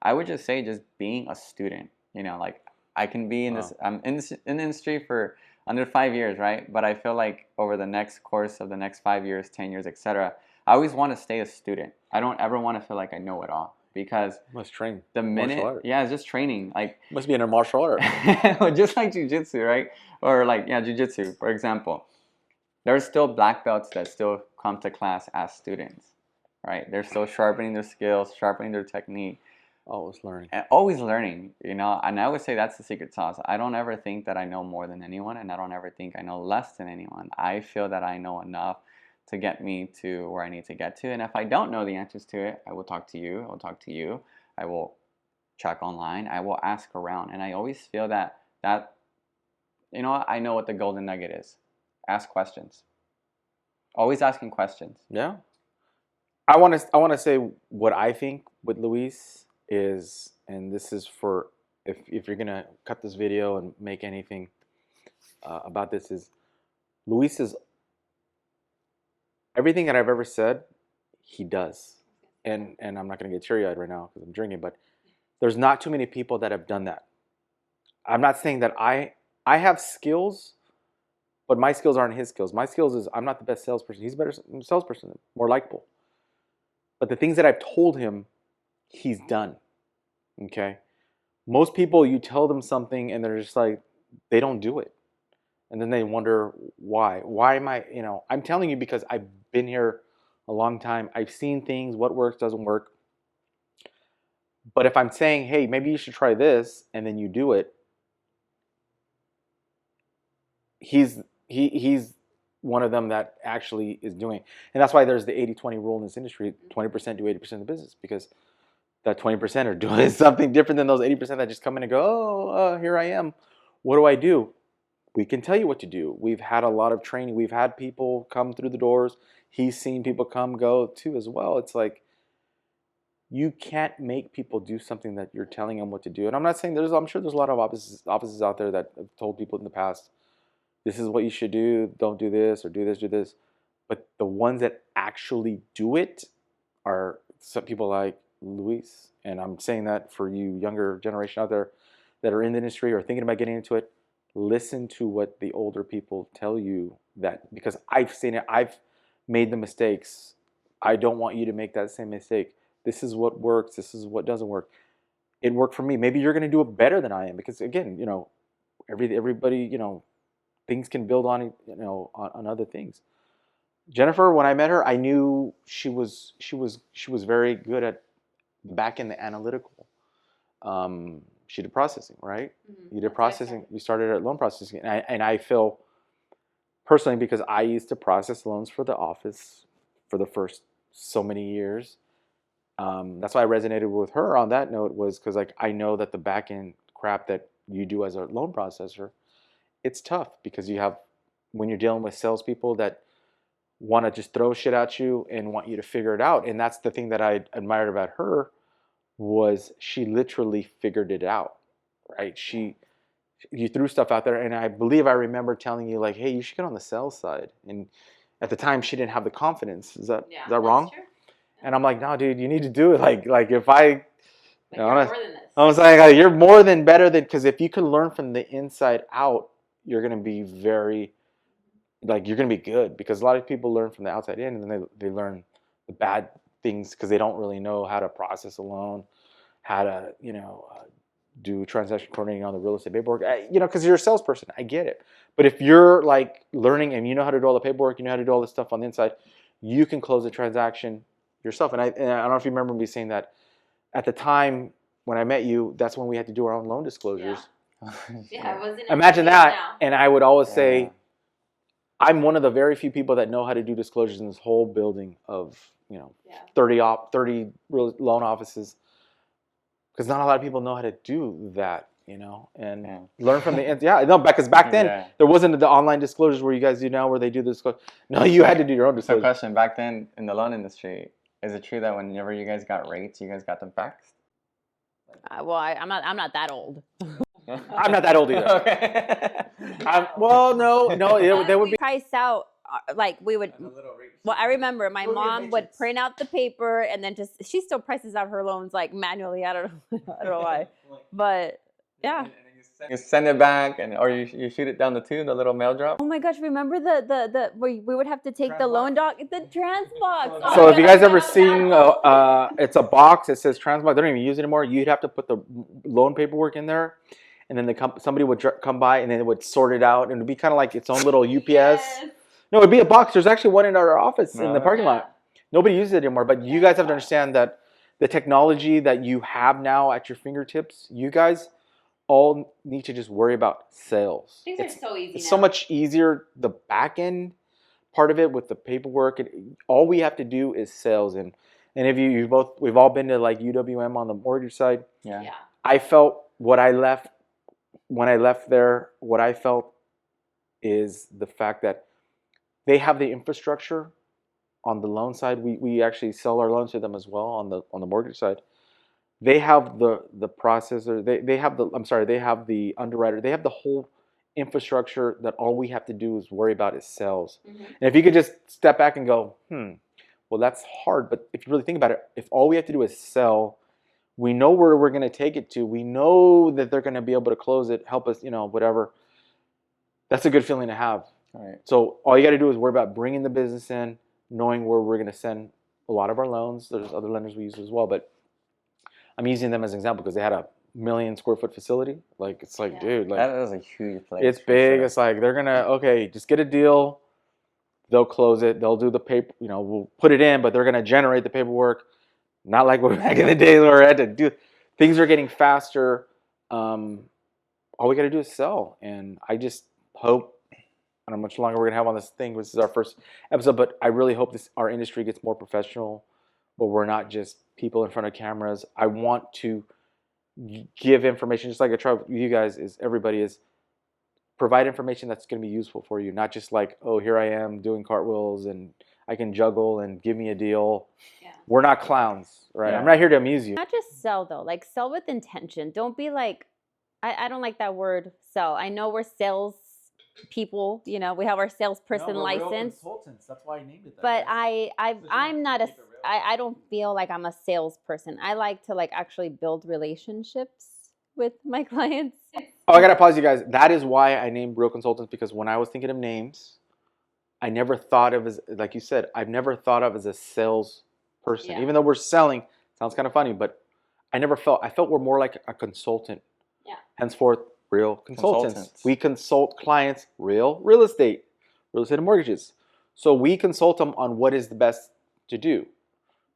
I would just say just being a student, like I can be in this, I'm in the industry for under 5 years, right? But I feel like over the next course of the next 5 years, 10 years, etc., I always want to stay a student. I don't ever want to feel like I know it all. because Must train. the minute, Martial art. yeah, it's just training. Like, Must be in a martial art. just like jujitsu, right? Or like, yeah, jujitsu, for example. There's still black belts that still come to class as students, right? They're still sharpening their skills, sharpening their technique. Always learning. And always learning, you know, and I would say that's the secret sauce. I don't ever think that I know more than anyone, and I don't ever think I know less than anyone. I feel that I know enough to get me to where I need to get to. And if I don't know the answers to it, I will talk to you. I will talk to you. I will check online. I will ask around. And I always feel that, you know what? I know what the golden nugget is. Ask questions. Always asking questions. Yeah. I want to say what I think with Luis is, and this is for if you're gonna cut this video and make anything about this, is Luis is everything that I've ever said, he does. And I'm not gonna get teary-eyed right now because I'm drinking, but there's not too many people that have done that. I'm not saying that I have skills, but my skills aren't his skills. My skills is I'm not the best salesperson. He's a better salesperson, more likable. But the things that I've told him, he's done. Okay? Most people, you tell them something and they're just like, they don't do it. And then they wonder why. Why am I, you know, I'm telling you because I've been here a long time. I've seen things, what works, doesn't work. But if I'm saying, hey, maybe you should try this, and then you do it, he's one of them that actually is doing. And that's why there's the 80-20 rule in this industry. 20% do 80% of the business, because that 20% are doing something different than those 80% that just come in and go, oh, here I am. What do I do? We can tell you what to do. We've had a lot of training. We've had people come through the doors. He's seen people come, go too as well. It's like, you can't make people do something that you're telling them what to do. And I'm not saying I'm sure there's a lot of offices out there that have told people in the past, this is what you should do, don't do this, or do this, do this. But the ones that actually do it are some people like Luis. And I'm saying that for you younger generation out there that are in the industry or thinking about getting into it, listen to what the older people tell you, that because I've seen it, I've made the mistakes. I don't want you to make that same mistake. This is what works, this is what doesn't work. It worked for me. Maybe you're going to do it better than I am, because again, you know, everybody, you know, things can build on, you know, on other things. Jennifer, when I met her, I knew she was very good at back in the analytical. She did processing, right? Mm-hmm. You did processing. You started at loan processing, and I feel personally, because I used to process loans for the office for the first so many years. That's why I resonated with her on that note, was because like I know that the back end crap that you do as a loan processor, it's tough, because you have, when you're dealing with salespeople that want to just throw shit at you and want you to figure it out. And that's the thing that I admired about her, was she literally figured it out, right? You threw stuff out there, and I believe I remember telling you like, hey, you should get on the sales side. And at the time, she didn't have the confidence. Is that wrong? True. And I'm like, no, dude, you need to do it. Like if I, you're more than this. I was like, you're more than better than, because if you can learn from the inside out, you're gonna be very, like, you're gonna be good. Because a lot of people learn from the outside in, and then they learn the bad things because they don't really know how to process a loan, how to, you know, do transaction coordinating on the real estate paperwork. You know, because you're a salesperson, I get it. But if you're like learning and you know how to do all the paperwork, you know how to do all this stuff on the inside, you can close a transaction yourself. And I don't know if you remember me saying that at the time when I met you, that's when we had to do our own loan disclosures. Yeah, it wasn't. Imagine that. Now. And I would always say, I'm one of the very few people that know how to do disclosures in this whole building of, you know, 30 real loan offices. Because not a lot of people know how to do that, you know, and learn from the end. Yeah, no, because back then there wasn't the online disclosures where you guys do now, where they do this. No, you had to do your own disclosure. So, question: back then in the loan industry, is it true that whenever you guys got rates, you guys got them faxed? Well, I'm not that old. I'm not that old either. Okay. Well, no, they would be priced out. Like we would. Well, I remember my mom would print out the paper and then she still prices out her loans like manually. I don't know why, but yeah. And then you You send it back, or you shoot it down the tube, the little mail drop. Oh my gosh, remember the we would have to take the loan doc, the trans box. Oh So my if you God, guys I ever forgot seen, about that. it's a box. It says transbox. They don't even use it anymore. You'd have to put the loan paperwork in there, and then somebody would come by and then it would sort it out, and it'd be kind of like its own little UPS. Yes. No, it'd be a box. There's actually one in our office in the Really? parking lot. Nobody uses it anymore, but you guys have to understand that the technology that you have now at your fingertips, you guys all need to just worry about sales. Things are so easy It's now. so much easier, the back end part of it with the paperwork. All we have to do is sales. And if we've all been to like UWM on the mortgage side. Yeah. I felt when I left there, what I felt is the fact that they have the infrastructure on the loan side. We actually sell our loans to them as well on the mortgage side. They have the processor. They have the underwriter. They have the whole infrastructure that all we have to do is worry about is sales. Mm-hmm. And if you could just step back and go, well, that's hard. But if you really think about it, if all we have to do is sell, we know where we're going to take it to. We know that they're going to be able to close it, help us, whatever. That's a good feeling to have. All right. So all you got to do is worry about bringing the business in, knowing where we're going to send a lot of our loans. There's other lenders we use as well, but I'm using them as an example because they had a 1 million square foot facility. Like, it's like, dude, like, that is a huge place. it's big. Sure. It's like they're gonna just get a deal. They'll close it. They'll do the paper. We'll put it in, but they're gonna generate the paperwork. Not like back in the days where we had to do. Things are getting faster. All we got to do is sell, and I just hope. I don't know how much longer we're gonna have on this thing. This is our first episode, but I really hope our industry gets more professional, but we're not just people in front of cameras. I want to give information, just like I try with you guys. Provide information that's going to be useful for you, not just like, oh, here I am doing cartwheels and I can juggle and give me a deal. Yeah. We're not clowns, right? Yeah. I'm not here to amuse you. Not just sell though, like sell with intention. Don't be like, I don't like that word sell. I know we're sales people, we have our salesperson license. Real consultants. That's why I named it that. But I'm not I don't feel like I'm a salesperson. I like to actually build relationships with my clients. Oh, I gotta pause you guys. That is why I named Real Consultants, because when I was thinking of names, I never thought of as, like you said, I've never thought of as a sales person. Yeah. Even though we're selling, sounds kind of funny, but I felt we're more like a consultant. Yeah. Henceforth, Real Consultants. We consult clients, real estate and mortgages. So we consult them on what is the best to do.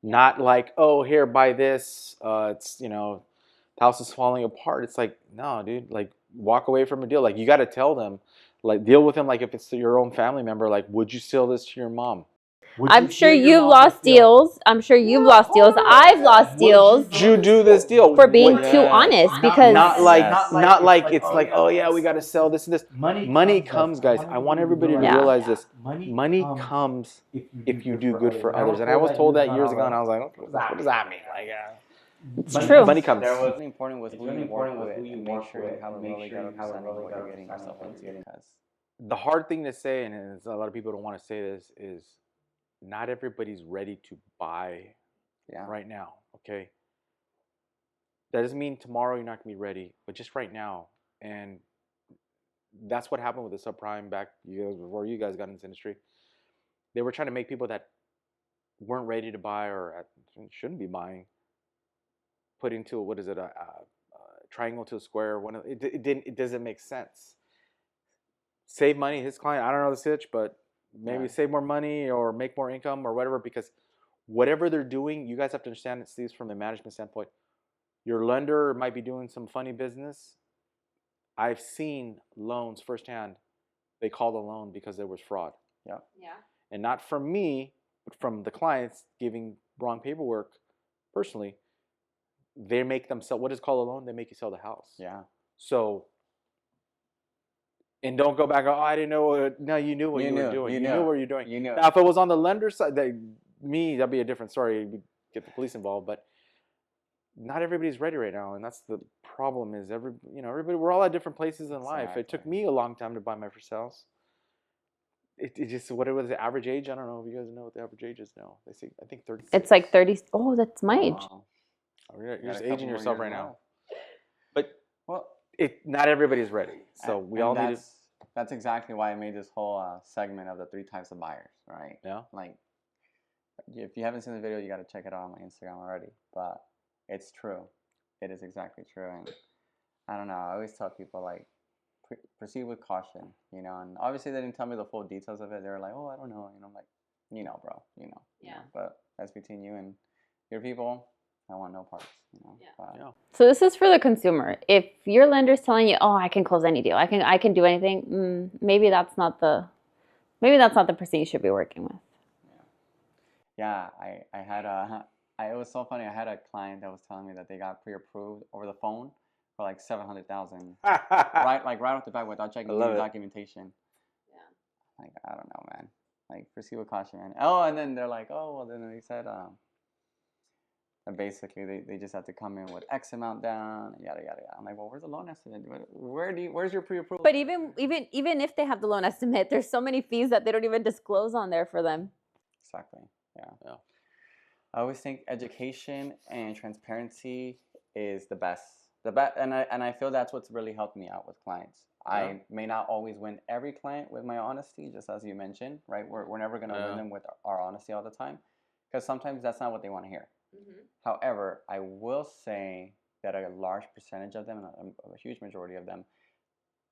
Not like, oh, here, buy this. It's, the house is falling apart. It's like, no, dude, like walk away from a deal. Like you got to tell them, like deal with them. Like if it's your own family member, like, would you sell this to your mom? I'm sure you've lost deals. I'm sure you've lost deals. I've lost deals. Would you do this deal for being too honest? Because not like it's like, oh yeah, we got to sell this and this. Money comes, guys. I want everybody to realize this. Money comes if you do good for others. And I was told that years ago, and I was like, okay, what does that mean? Like, it's true. Money comes. What's important was who you work with, and make sure you have a really good understanding of what you're getting yourself into. The hard thing to say, and a lot of people don't want to say this, is not everybody's ready to buy right now, okay? That doesn't mean tomorrow you're not going to be ready, but just right now. And that's what happened with the subprime back before you guys got into this industry. They were trying to make people that weren't ready to buy or shouldn't be buying put into a triangle to a square. It doesn't make sense. Save money. His client, I don't know the stitch, but maybe save more money or make more income or whatever, because whatever they're doing, you guys have to understand it, Steve, from a management standpoint. Your lender might be doing some funny business. I've seen loans firsthand. They call the loan because there was fraud. Yeah. And not from me, but from the clients giving wrong paperwork personally. They make them sell. What is called a loan? They make you sell the house. Yeah. So, and don't go back. Oh, I didn't know. No, you knew what you were doing. You knew what you're doing. You knew. Now, if it was on the lender side, that'd be a different story. We'd get the police involved. But not everybody's ready right now, and that's the problem. Is everybody? We're all at different places in life. It took me a long time to buy my first house. It just, what was the average age? I don't know if you guys know what the average age is now. They say, I think 30. It's like 30. Oh, that's my age. You're just aging yourself right now. But not everybody's ready. So we all need to. That's exactly why I made this whole segment of the 3 types of buyers, right? Yeah. Like, if you haven't seen the video, you got to check it out on my Instagram already. But it's true. It is exactly true. And I don't know. I always tell people, like, proceed with caution, you know. And obviously, they didn't tell me the full details of it. They were like, oh, I don't know. You know, I'm like, you know, bro, you know. Yeah. You know? But that's between you and your people. I want no parts, you know. Yeah. But, Yeah. So this is for the consumer. If your lender's telling you, "Oh, I can close any deal. I can do anything," maybe that's not the person you should be working with. Yeah, I had it was so funny. I had a client that was telling me that they got pre-approved over the phone for like 700,000, right off the bat without checking any documentation. Yeah. Like, I don't know, man. Like, proceed with caution, man. Oh, and then they're like, oh, well, then they said and basically they just have to come in with X amount down, yada yada yada. I'm like, well, where's the loan estimate? Where's your pre-approval? But even if they have the loan estimate, there's so many fees that they don't even disclose on there for them. Exactly. Yeah. I always think education and transparency is the best. And I feel that's what's really helped me out with clients. Yeah. I may not always win every client with my honesty, just as you mentioned, right? We're never going to win them with our honesty all the time, because sometimes that's not what they want to hear. Mm-hmm. However, I will say that a large percentage of them, a huge majority of them,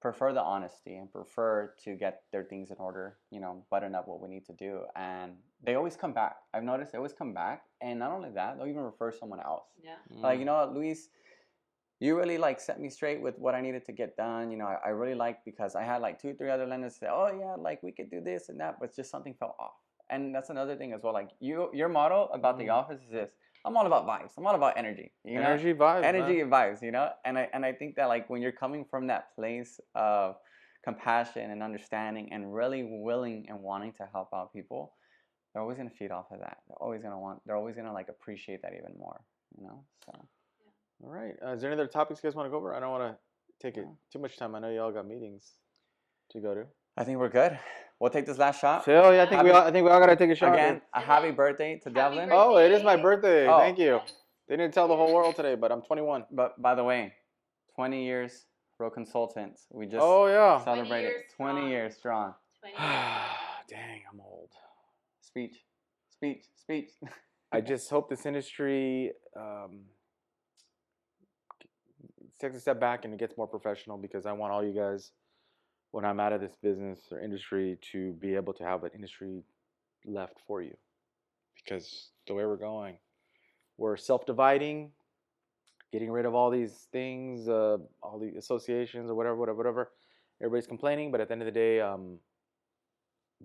prefer the honesty and prefer to get their things in order, you know, button up what we need to do. And they always come back. I've noticed they always come back. And not only that, they'll even refer someone else. Yeah. Like, you know what, Luis, you really like set me straight with what I needed to get done. You know, I really like, because I had like 2-3 other lenders say, oh yeah, like we could do this and that, but just something fell off. And that's another thing as well. Like your motto about the office is this: I'm all about vibes. I'm all about energy. You know? Vibes. Energy and vibes, you know? And I think that, like, when you're coming from that place of compassion and understanding and really willing and wanting to help out people, they're always going to feed off of that. They're always going to like appreciate that even more, you know? So. All right. Is there any other topics you guys want to go over? I don't want to take it too much time. I know you all got meetings to go to. I think we're good. We'll take this last shot. Phil, yeah, I think we all gotta take a shot. Again, a happy birthday to Devlin. Oh, it is my birthday. Oh. Thank you. They didn't tell the whole world today, but I'm 21. But by the way, 20 years Road Consultants. We just celebrated 20 years strong. 20 years. Dang, I'm old. Speech. I just hope this industry takes a step back and it gets more professional, because I want all you guys, when I'm out of this business or industry, to be able to have an industry left for you. Because the way we're going, we're self-dividing, getting rid of all these things, all the associations or whatever. Everybody's complaining, but at the end of the day,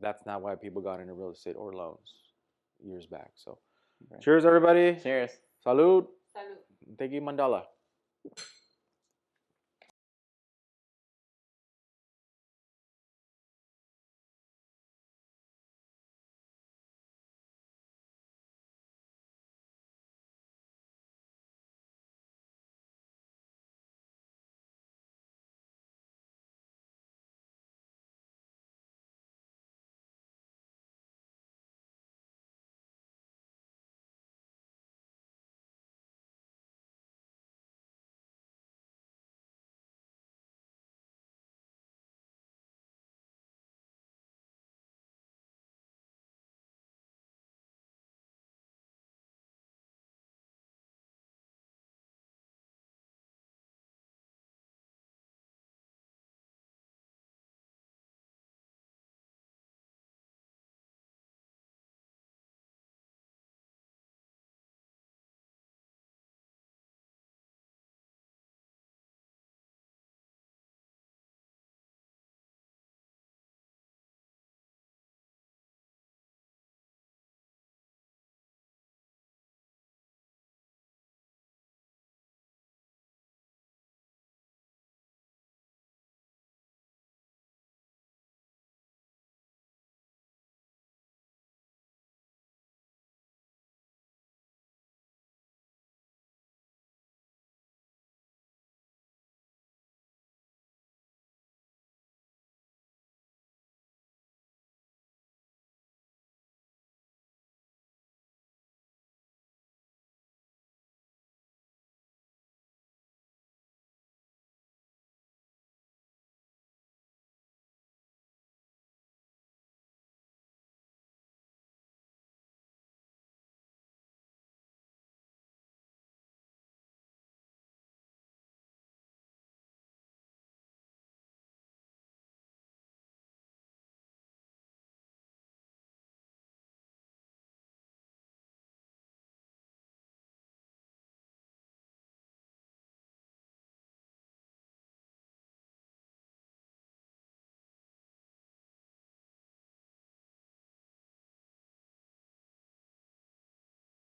that's not why people got into real estate or loans years back. So, cheers, everybody. Cheers. Salud. Thank you, Mandala.